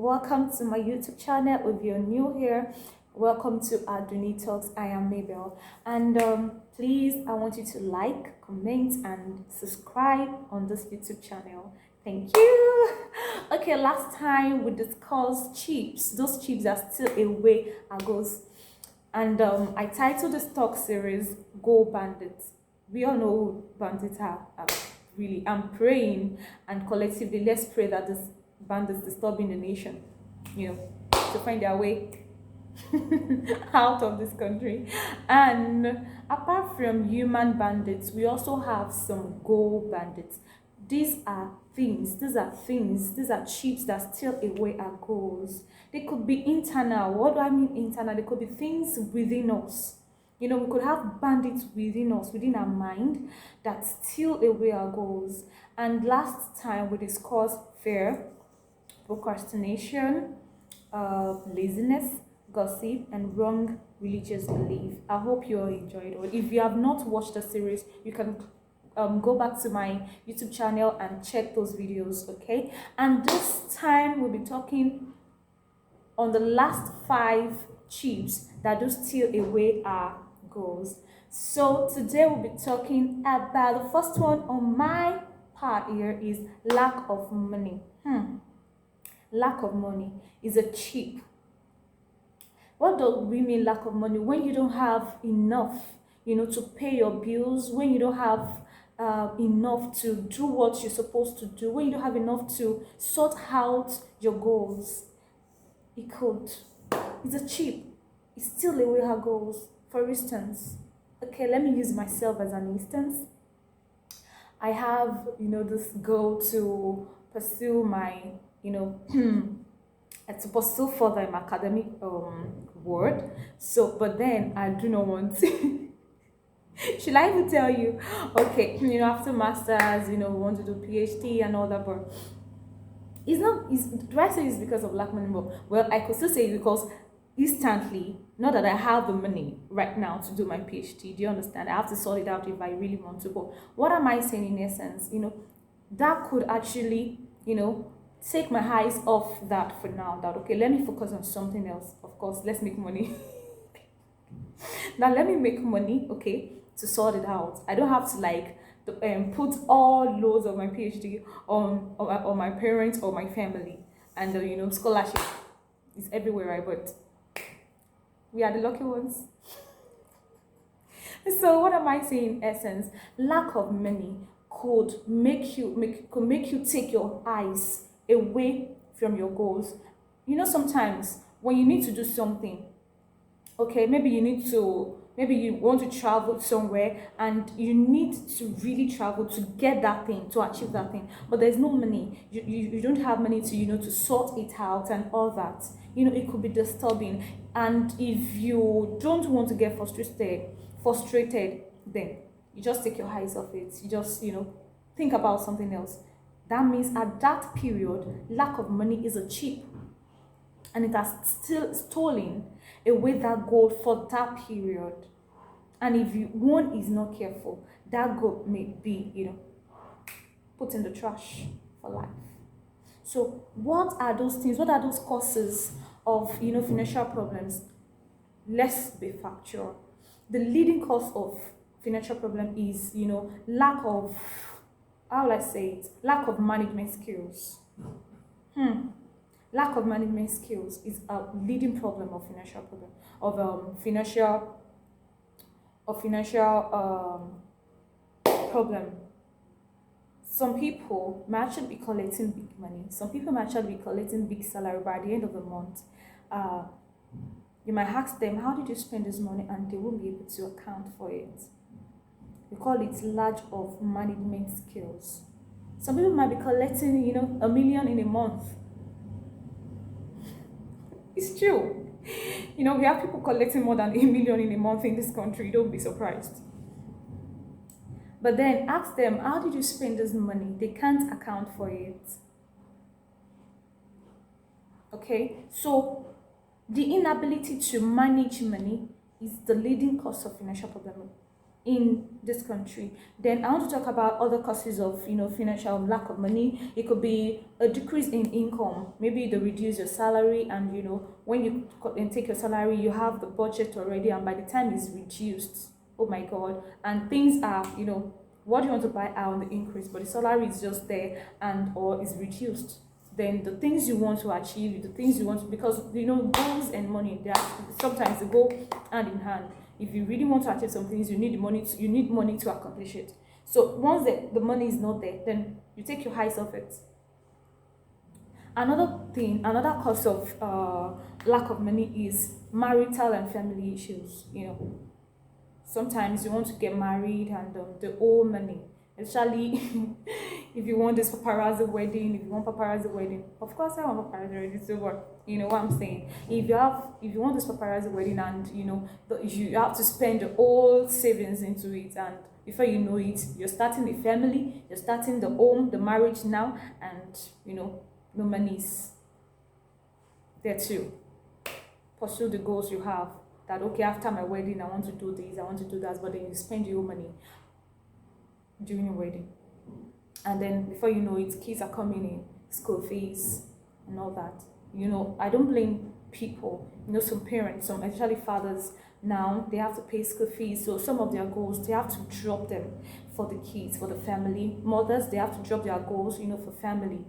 Welcome to my YouTube channel. If you're new here, welcome to Aduni Talks. I am Mabel, and please, I want you to like, comment, and subscribe on this YouTube channel. Thank you. Okay, last time we discussed chips. Those chips are still a way goes, and I titled this talk series "Go Bandits." We all know who bandits are. Really, I'm praying, and collectively, let's pray that this bandits disturbing the nation, to find their way out of this country. And apart from human bandits, we also have some goal bandits. These are chips that steal away our goals. They could be internal. What do I mean internal? They could be things within us. We could have bandits within us, within our mind, that steal away our goals. And last time we discussed fear, procrastination, laziness, gossip, and wrong religious belief. I hope you all enjoyed it. If you have not watched the series, you can go back to my YouTube channel and check those videos, okay? And this time we'll be talking on the last 5 chips that do steal away our goals. So today we'll be talking about the first one on my part here is lack of money. Lack of money is a chip. What do we mean lack of money? When you don't have enough, to pay your bills, when you don't have enough to do what you're supposed to do, when you don't have enough to sort out your goals, it's a chip. It's still away our goals. For instance, okay, let me use myself as an instance. I have, this goal to pursue my, to pursue further in my academic world. So, but then I do not want to. Should I even tell you? Okay, after masters, we want to do PhD and all that, but do I say it's because of lack of money? Well, I could still say it because instantly, not that I have the money right now to do my PhD. Do you understand? I have to sort it out if I really want to. But what am I saying in essence? That could actually, take my eyes off that for now. That okay, let me focus on something else. Of course, let's make money. Now let me make money, okay, to sort it out. I don't have to put all loads of my PhD on my parents or my family, and scholarship is everywhere, right? But we are the lucky ones. So what am I saying in essence? Lack of money could make you take your eyes away from your goals. Sometimes when you need to do something, okay, maybe you want to travel somewhere and you need to really travel to get that thing, to achieve that thing, but there's no money. You don't have money to to sort it out and all that. It could be disturbing. And if you don't want to get frustrated, then you just take your eyes off it. You just think about something else. That means at that period, lack of money is a chip, and it has still stolen away that goal for that period. And if one is not careful, that goal may be put in the trash for life. So what are those things? What are those causes of financial problems? Let's be factual. The leading cause of financial problem is lack of, how will I say it, lack of management skills. Lack of management skills is a leading problem of financial problem. Some people may actually be collecting big money. Some people may actually be collecting big salary, by the end of the month, you might ask them, how did you spend this money? And they won't be able to account for it. We call it lack of management skills. Some people might be collecting, $1 million in a month. It's true. We have people collecting more than $1 million in a month in this country. Don't be surprised. But then ask them, how did you spend this money? They can't account for it. Okay, so the inability to manage money is the leading cause of financial problem. in this country. Then I want to talk about other causes of financial lack of money. It could be a decrease in income. Maybe they reduce your salary, and when you take your salary, you have the budget already, and by the time it's reduced, oh my god, and things are what you want to buy are on the increase, but the salary is just there and or is reduced. Then the things you want to achieve, the things you want to, because goals and money, they are sometimes they go hand in hand. If you really want to achieve some things, you need money to accomplish it. So once the money is not there, then you take your eyes off it. Another cause of lack of money is marital and family issues. Sometimes you want to get married and the owe money, especially if you want this paparazzi wedding. If you want paparazzi wedding, of course I want paparazzi wedding. So what what I'm saying? If you want this paparazzi wedding, and you have to spend all savings into it, and before you know it, you're starting a family, you're starting the home, the marriage now, and no money is there to pursue the goals you have. That okay, after my wedding I want to do this, I want to do that, but then you spend your money during your wedding, and then before you know it, kids are coming in, school fees and all that. I don't blame people. Some parents, some especially fathers, now they have to pay school fees, so some of their goals they have to drop them for the kids, for the family. Mothers, they have to drop their goals for family.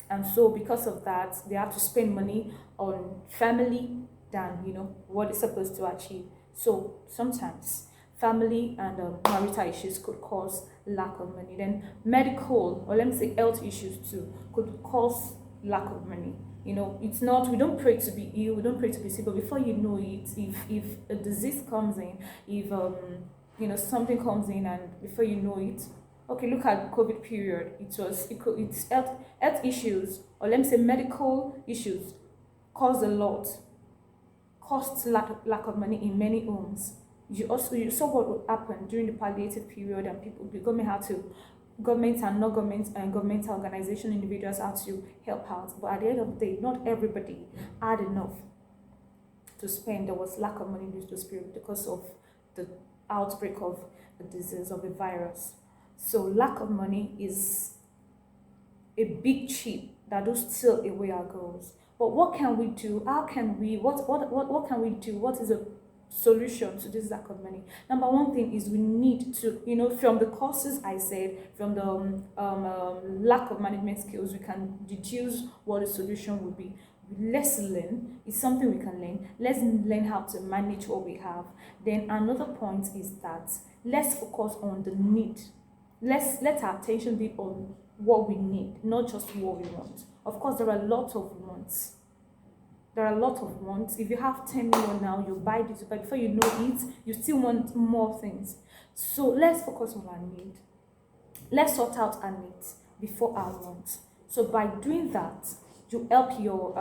And so because of that, they have to spend money on family than what it's supposed to achieve. So sometimes family and marital issues could cause lack of money. Then medical, or let me say health issues too, could cause lack of money. It's not, we don't pray to be ill, we don't pray to be sick, but before you know it, if a disease comes in, if something comes in, and before you know it, okay, look at COVID period. It's health issues, or let me say medical issues, cost lack of money in many homes. You saw what happened during the palliative period, and the government and not government and governmental organization individuals had to help out. But at the end of the day, not everybody had enough to spend. There was lack of money in this period because of the outbreak of the disease, of the virus. So lack of money is a big chip that does steal away our goals. But what can we do? How can we? What can we do? What is a solution to this lack of money? Number one thing is we need to, from the courses I said, from the lack of management skills, we can deduce what the solution would be. Let's learn. It's something we can learn. Let's learn how to manage what we have. Then another point is that let's focus on the need. Let our attention be on what we need, not just what we want. Of course, there are a lot of wants. If you have 10 million now, you buy this, but before you know it, you still want more things. So let's focus on our need. Let's sort out our needs before our wants. So by doing that, you help your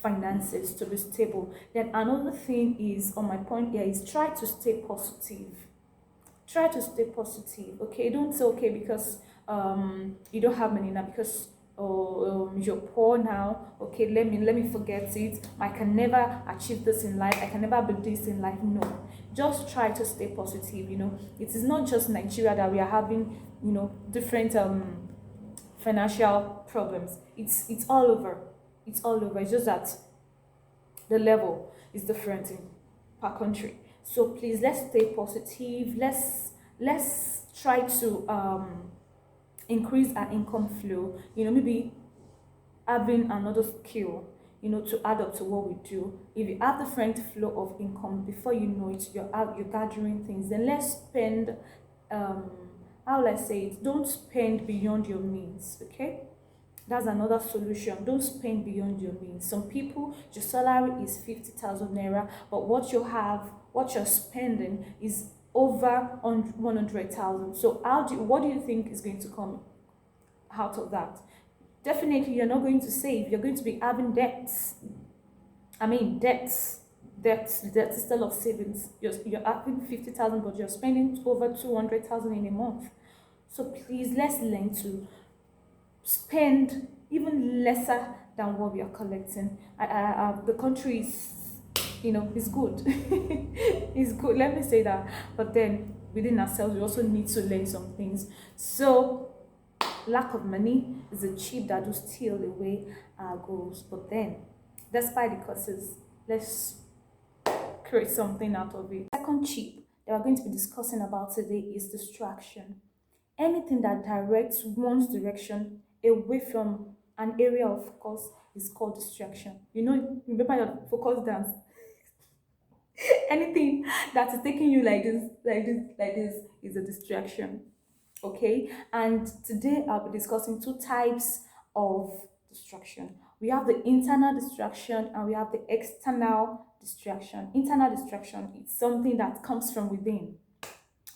finances to be stable. Then another thing is, on my point here, is try to stay positive. Try to stay positive, okay? Don't say, okay, because you don't have money now, because you're poor now, okay, let me forget it. I can never achieve this in life. I can never be this in life. No, just try to stay positive. It is not just Nigeria that we are having, different financial problems. It's all over. It's all over. It's just that the level is different in per country. So please, let's stay positive. Let's try to increase our income flow. Maybe having another skill, to add up to what we do. If you have different flow of income, before you know it, you're gathering things. Then let's spend. How will I say it? Don't spend beyond your means. Okay. That's another solution. Don't spend beyond your means. Some people, your salary is 50,000 naira, but what you're spending is over on 100,000. So what do you think is going to come out of that? Definitely, you're not going to save. You're going to be having debts. Debts instead of savings. You're having 50,000, but you're spending over 200,000 in a month. So please, let's learn to spend even lesser than what we are collecting. The country is it's good. It's good, let me say that. But then within ourselves, we also need to learn some things. So lack of money is a chip that will steal away our goals. But then, despite the causes, let's create something out of it. Second chip that we're going to be discussing about today is distraction. Anything that directs one's direction away from an area of focus is called distraction. Remember your focus dance. Anything that is taking you like this, like this, like this is a distraction. Okay, and today I'll be discussing two types of distraction. We have the internal distraction and we have the external distraction. Internal distraction is something that comes from within.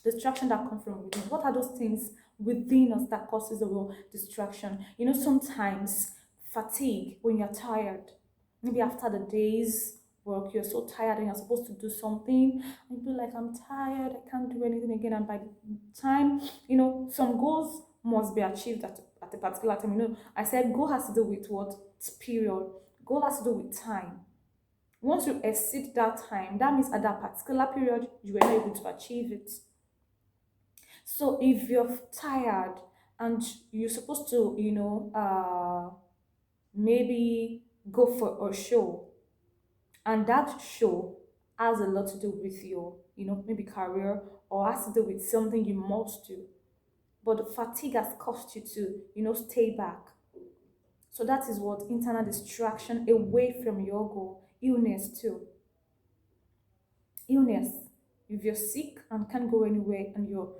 Distraction that comes from within. What are those things within us that causes the real distraction? Sometimes fatigue, when you're tired, maybe after the day's work, you're so tired and you're supposed to do something, and you feel like, I'm tired, I can't do anything again. And by the time, some goals must be achieved at a particular time. I said goal has to do with what? Period. Goal has to do with time. Once you exceed that time, that means at that particular period, you were not able to achieve it. So if you're tired and you're supposed to, maybe go for a show, and that show has a lot to do with your, maybe career, or has to do with something you must do. But the fatigue has caused you to, stay back. So that is what internal distraction away from your goal. Illness too. Illness. If you're sick and can't go anywhere and you're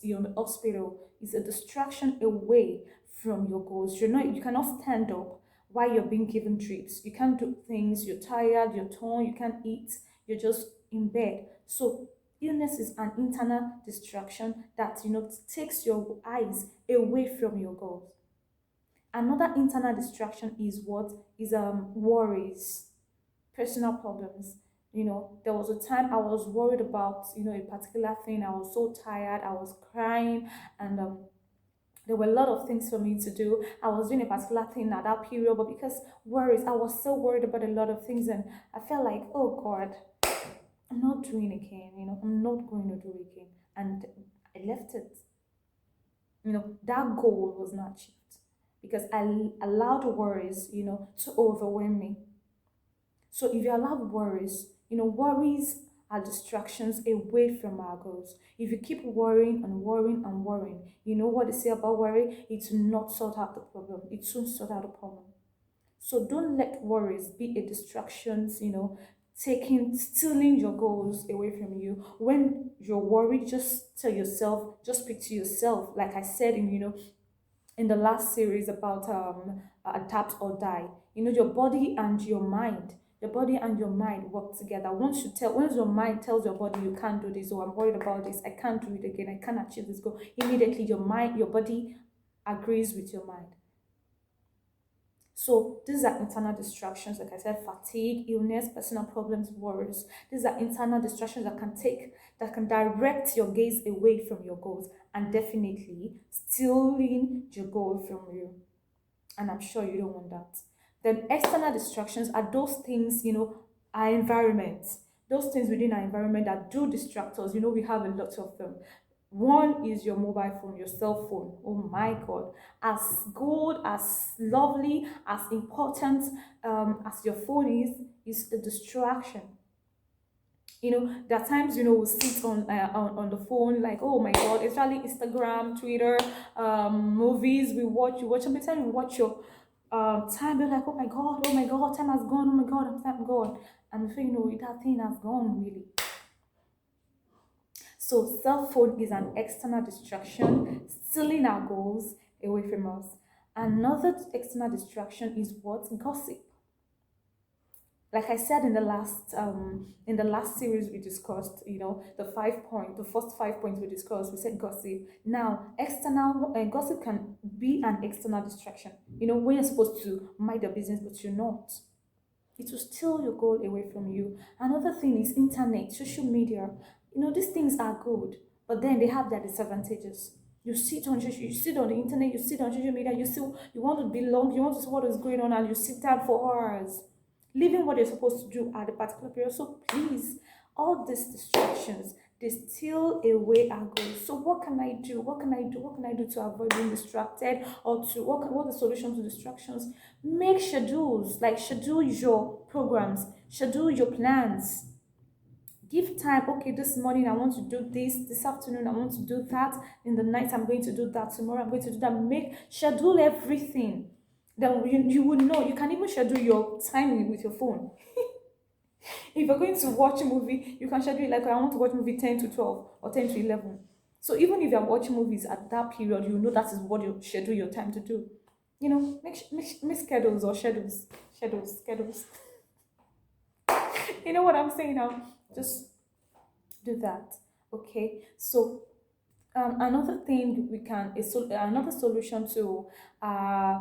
in the hospital, it's a distraction away from your goals. You cannot stand up while you're being given drips. You can't do things, you're tired, you're torn, you can't eat, you're just in bed. So illness is an internal distraction that takes your eyes away from your goals. Another internal distraction is what is worries, personal problems. There was a time I was worried about, a particular thing. I was so tired, I was crying, and there were a lot of things for me to do. I was doing a particular thing at that period, but because worries, I was so worried about a lot of things, and I felt like, oh God, I'm not doing again, I'm not going to do again. And I left it. That goal was not achieved because I allowed worries, to overwhelm me. So if you allow worries, worries are distractions away from our goals. If you keep worrying and worrying and worrying, you know what they say about worry? It will not sort out the problem. It won't sort out the problem. So don't let worries be a distractions, stealing your goals away from you. When you're worried, just tell yourself, just speak to yourself. Like I said in the last series about adapt or die. Your body and your mind. Your body and your mind work together. Once your mind tells your body you can't do this, or I'm worried about this, I can't do it again, I can't achieve this goal, immediately your body agrees with your mind. So these are internal distractions, like I said, fatigue, illness, personal problems, worries. These are internal distractions that can direct your gaze away from your goals and definitely stealing your goal from you. And I'm sure you don't want that. Then external distractions are those things, our environment, those things within our environment that do distract us. We have a lot of them. One is your mobile phone, your cell phone. Oh my God. As good, as lovely, as important as your phone is a distraction. There are times, we'll sit on the phone like, oh my God, especially Instagram, Twitter, movies, you watch, every time you watch your time, you're like, oh my God, time has gone, oh my God, time gone. And before you know it, that thing has gone, really. So cell phone is an external distraction, stealing our goals away from us. Another external distraction is what? Gossip. Like I said in the last series we discussed, the first 5 points we discussed, we said gossip. Now, external gossip can be an external distraction. When you're supposed to mind your business, but you're not. It will steal your goal away from you. Another thing is internet, social media. These things are good, but then they have their disadvantages. You sit on the internet, you sit on social media, you want to belong, you want to see what is going on, and you sit down for hours. leaving what you're supposed to do at a particular period. So please, all these distractions, they steal away our goals. So what can I do? What can I do? What can I do to avoid being distracted, or to what the solution to distractions? Make schedules, like schedule your programs, schedule your plans. Give time. Okay, this morning I want to do this afternoon I want to do that, in the night I'm going to do that, tomorrow I'm going to do that. Make schedule everything. Then you will know. You can even schedule your time with your phone. If you're going to watch a movie, you can schedule it like, I want to watch movie 10 to 12 or 10 to 11. So even if you're watching movies at that period, you know that is what you schedule your time to do. Make schedules, or schedules. You know what I'm saying now? Just do that. Okay. So another thing we can is another solution to uh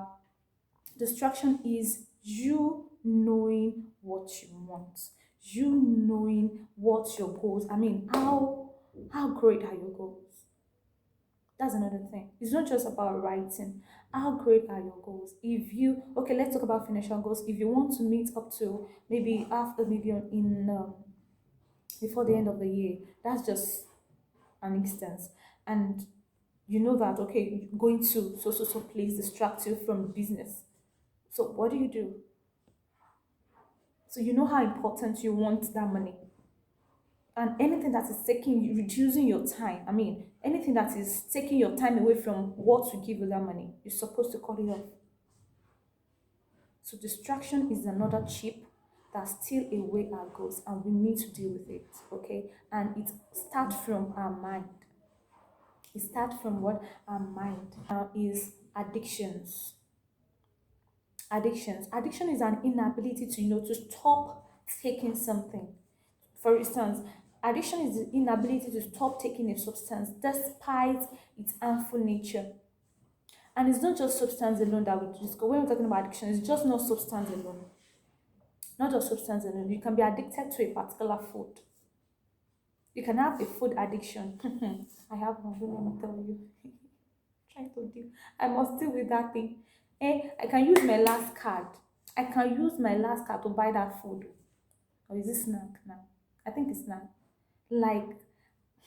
distraction is you knowing what you want, you knowing what your goals. I mean, how great are your goals? That's another thing. It's not just about writing. How great are your goals? If you Okay, let's talk about financial goals. If you want to meet up to maybe half a million in before the end of the year, that's just an instance. And you know that, okay, going to so place distract you from business. So what do you do? So you know how important you want that money. And anything that is reducing your time, I mean, anything that is taking your time away from what will give you that money, you're supposed to cut it off. So distraction is another chip that steal away our goals, and we need to deal with it, okay? And it starts from our mind. It starts from what? Our mind. Is addictions. Addiction is an inability to to stop taking something. For instance, addiction is the inability to stop taking a substance despite its harmful nature. And it's not just substance alone that we discuss. When we're talking about addiction, it's just not substance alone. Not just substance alone. You can be addicted to a particular food. You can have a food addiction. I have one, don't let me tell you. Trying to deal. I must deal with that thing. I can use my last card. I can use my last card to buy that food. Or is it snack now? I think it's snack. Like,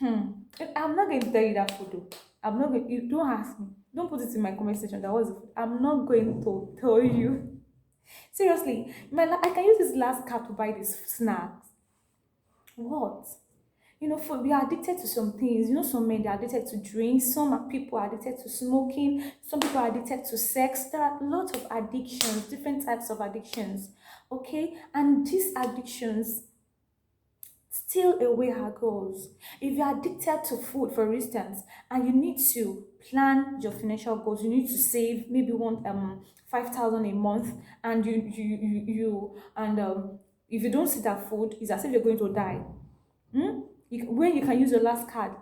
I'm not going to tell you that food though. I'm not going. You don't ask me. Don't put it in my comment section. That was the food. I'm not going to tell you. Seriously, I can use this last card to buy this snacks. What? For we are addicted to some things. Some men are addicted to drinks. People are addicted to smoking. Some people are addicted to sex. There are lots of addictions, different types of addictions. Okay, and these addictions steal away our goals. If you're addicted to food, for instance, and you need to plan your financial goals, you need to save maybe one 5,000 a month, and if you don't see that food, it's as if you're going to die. When you can use your last card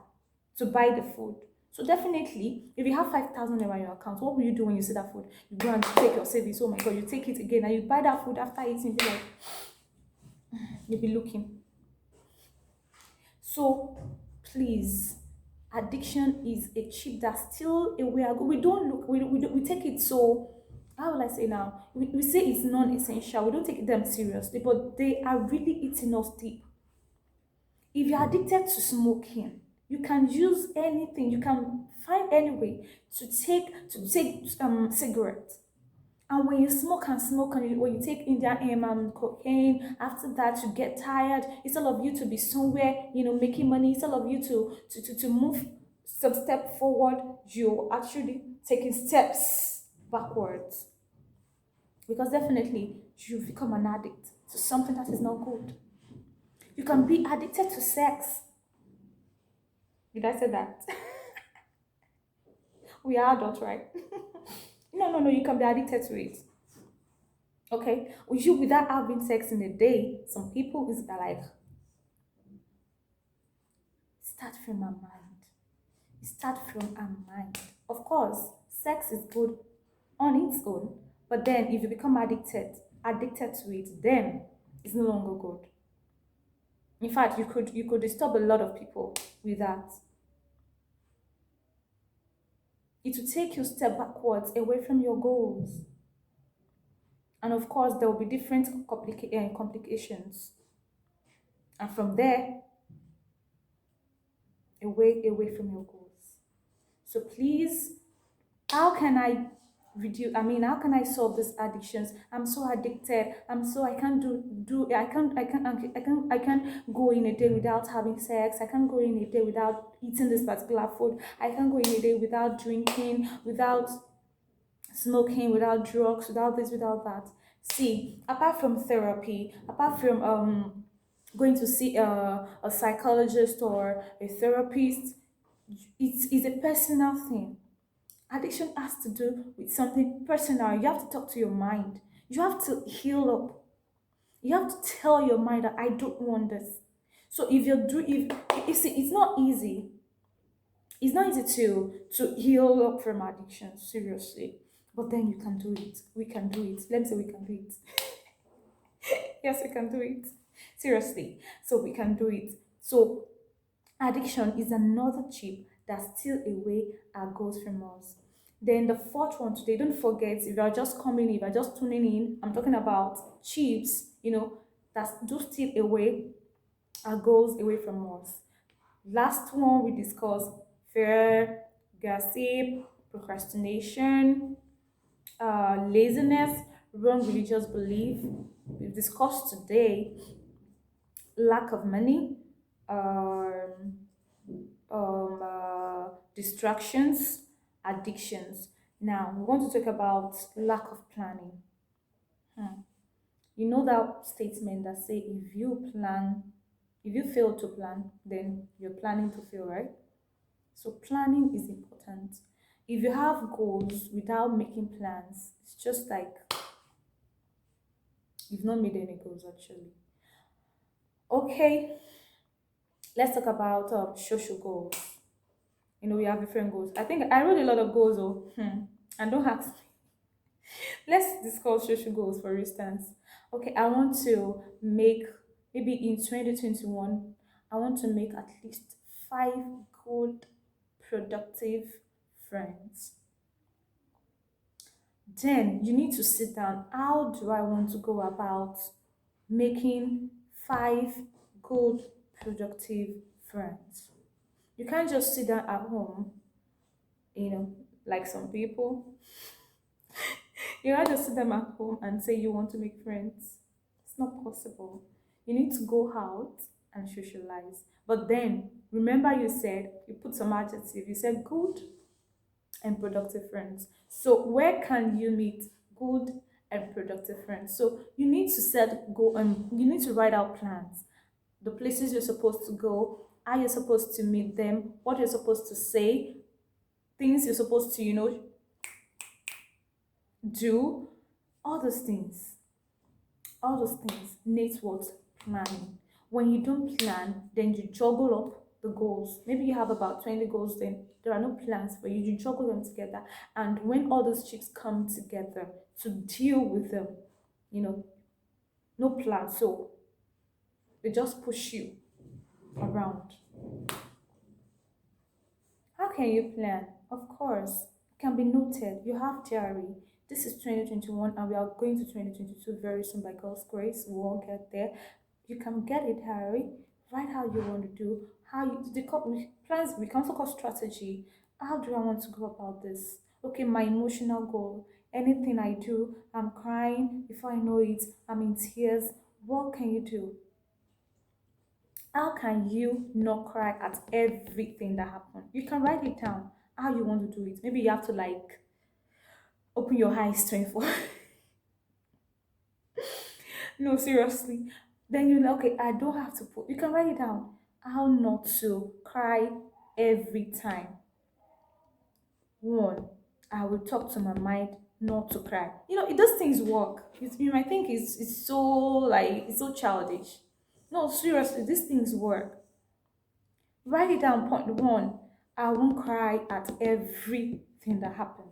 to buy the food. So definitely, if you have 5,000 naira in your account, what will you do when you see that food? You go and take your savings. Oh my God, you take it again and you buy that food after eating. Be like, you'll be looking. So please, addiction is a chip that still away. We don't look. We take it so. How will I say now? We say it's non-essential. We don't take them seriously, but they are really eating us deep. If you're addicted to smoking, you can use anything. You can find any way to take cigarettes. And when you smoke and smoke, and when you take Indian aim and cocaine, after that you get tired. Instead of you to be somewhere, making money, instead of you to move some step forward, you're actually taking steps backwards. Because definitely you become an addict to something that is not good. You can be addicted to sex. Did I say that? We are adults, right? No. You can be addicted to it. Okay, without having sex in a day, some people is like start from our mind. Start from our mind. Of course, sex is good on its own, but then if you become addicted to it, then it's no longer good. In fact, you could disturb a lot of people with that. It will take you step backwards away from your goals. And of course, there will be different complications. And from there, away from your goals. So please, how can I reduce, how can I solve these addictions? I'm so addicted. I can't do I can't go in a day without having sex. I can't go in a day without eating this particular food. I can't go in a day without drinking, without smoking, without drugs, without this, without that. See, apart from therapy, apart from going to see a psychologist or a therapist, it's a personal thing. Addiction has to do with something personal. You have to talk to your mind. You have to heal up. You have to tell your mind that I don't want this. So if you do, if you see, it's not easy to heal up from addiction, seriously. But then you can do it. We can do it. Let me say we can do it. Yes, we can do it. Seriously. So we can do it. So addiction is another chip that steals away our goals from us. Then the fourth one today, don't forget, if you're just coming in, if you're just tuning in, I'm talking about chips, that do steal away our goals away from us. Last one we discussed: fear, gossip, procrastination, laziness, wrong religious belief. We've discussed today lack of money, um, distractions, addictions. Now, we want to talk about lack of planning. Hmm. You know that statement that say if you fail to plan, then you're planning to fail, right? So planning is important. If you have goals without making plans, it's just like you've not made any goals actually. Okay, let's talk about social goals. We have different goals. I think I wrote a lot of goals, and don't ask me. Let's discuss social goals for instance. Okay, I want to make, maybe in 2021, I want to make at least five good, productive friends. Then you need to sit down. How do I want to go about making five good, productive friends? You can't just sit down at home, you know, like some people. You can't just sit them at home and say you want to make friends. It's not possible. You need to go out and socialize. But then, remember you said, you put some adjective, you said good and productive friends. So where can you meet good and productive friends? So you need to you need to write out plans, the places you're supposed to go, how you're supposed to meet them, what you're supposed to say, things you're supposed to, do, all those things. All those things need what? Planning. When you don't plan, then you juggle up the goals. Maybe you have about 20 goals, then there are no plans for you. You juggle them together. And when all those chips come together to deal with them, you know, no plan. So they just push you around. How can you plan? Of course, it can be noted. You have diary. This is 2021 and we are going to 2022 very soon by God's grace. We will get there. You can get it, Harry. Write how you want to do. How you the plans, we can also call strategy. How do I want to go about this? Okay, my emotional goal. Anything I do, I'm crying. Before I know it, I'm in tears. What can you do? How can you not cry at everything that happened? You can write it down how you want to do it. Maybe you have to like open your eyes 24. No, seriously. Then you're like, okay, I don't have to put, you can write it down. How not to cry every time. One, I will talk to my mind not to cry. It does things work. You might think it's so like it's so childish. No, seriously, these things work. Write it down. Point one, I won't cry at everything that happened.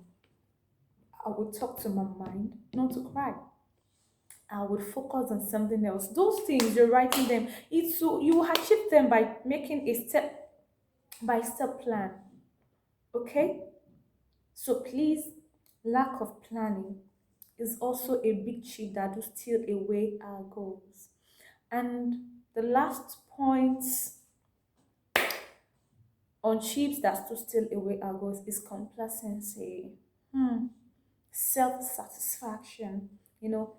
I will talk to my mind not to cry. I would focus on something else. Those things you're writing them, it's so you will achieve them by making a step by step plan. Okay? So please, lack of planning is also a big chip that will steal away our goals. And the last point on chips that still steal away our goals is complacency. Self-satisfaction. You know,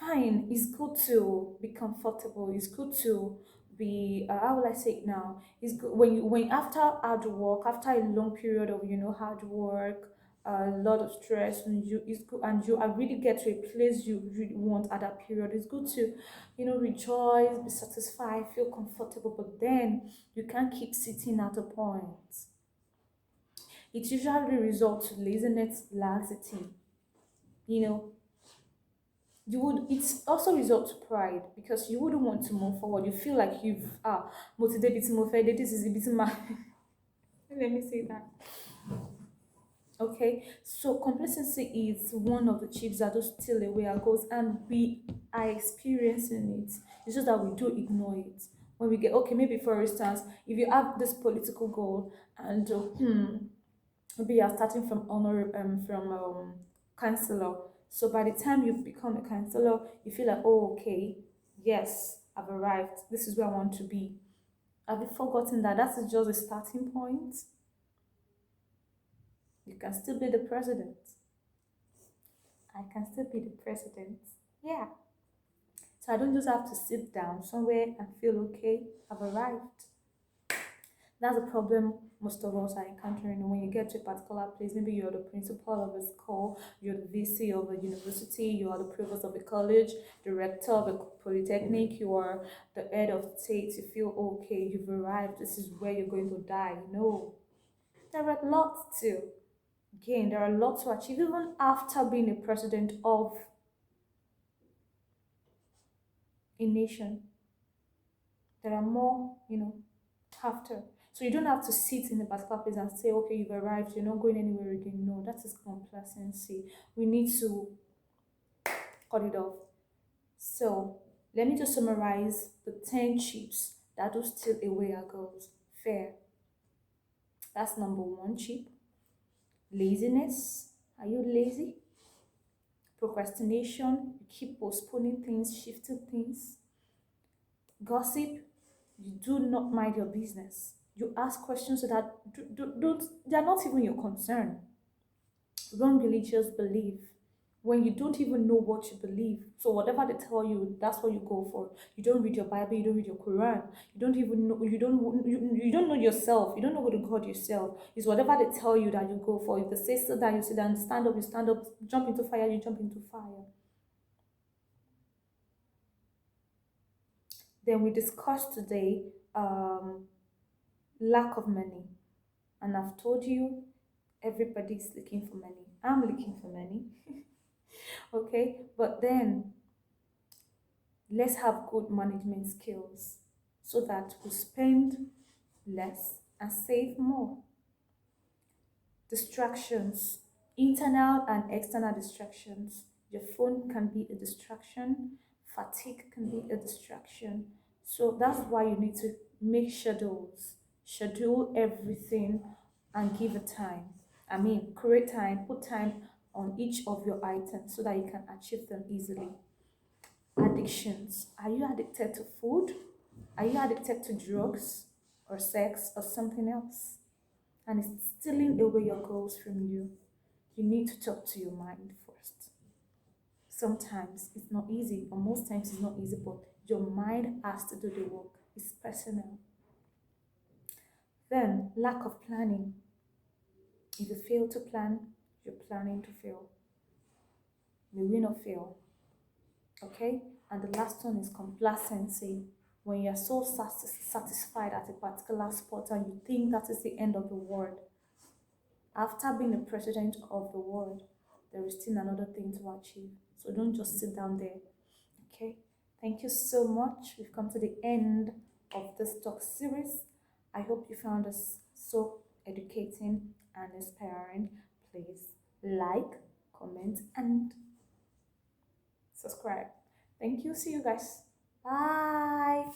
fine, it's good to be comfortable. It's good to be how will I say it now? It's good when after hard work, after a long period of hard work, a lot of stress, and you it's good and you are really get to a place you really want at that period. It's good to rejoice, be satisfied, feel comfortable, but then you can't keep sitting at a point. It usually results to laziness, laxity. You know, you would it's also result to pride because you wouldn't want to move forward. You feel like you've motivated to move forward. This is a bit my let me say that. Okay, so complacency is one of the chips that do steal away our goals, and we are experiencing it. It's just that we do ignore it. When we get okay, maybe for instance, if you have this political goal and maybe you're starting from honor from counselor. So by the time you've become a counselor, you feel like, oh, okay, yes, I've arrived. This is where I want to be. Have you forgotten that that is just a starting point? You can still be the president. I can still be the president. Yeah. So I don't just have to sit down somewhere and feel okay, I've arrived. That's a problem most of us are encountering when you get to a particular place. Maybe you're the principal of a school, you're the VC of a university, you are the provost of a college, director of a polytechnic, you are the head of state. You feel okay, you've arrived, this is where you're going to die. No, there are lots to gain, there are lots to achieve, even after being a president of a nation. There are more, after. So you don't have to sit in a particular place and say, okay, you've arrived, you're not going anywhere again. No, that is complacency. We need to cut it off. So let me just summarize the 10 chips that will steal away our goals. Fear. That's number one chip. Laziness. Are you lazy? Procrastination. You keep postponing things, shifting things. Gossip. You do not mind your business. You ask questions that don't, they're not even your concern. Wrong religious belief. When you don't even know what you believe, so whatever they tell you, that's what you go for. You don't read your Bible, you don't read your Quran, you don't even know, you don't know yourself, you don't know the God yourself. It's whatever they tell you that you go for. If they say sit down, you sit down, stand up, you stand up, jump into fire, you jump into fire. Then we discussed today lack of money. And I've told you everybody's looking for money. I'm looking for money. Okay, but then let's have good management skills so that we spend less and save more. Distractions, internal and external distractions. Your phone can be a distraction, fatigue can be a distraction. So that's why you need to make schedules, schedule everything and give it time. I mean, create time, put time on each of your items so that you can achieve them easily. Addictions. Are you addicted to food? Are you addicted to drugs or sex or something else? And it's stealing away your goals from you. You need to talk to your mind first. Sometimes it's not easy, or most times it's not easy, but your mind has to do the work. It's personal. Then, lack of planning. If you fail to plan, you're planning to fail. May we not fail. Okay? And the last one is complacency. When you're so satisfied at a particular spot and you think that is the end of the world, after being the president of the world, there is still another thing to achieve. So don't just sit down there. Okay? Thank you so much. We've come to the end of this talk series. I hope you found this so educating and inspiring. Please like, comment, and subscribe. Thank you. See you guys. Bye.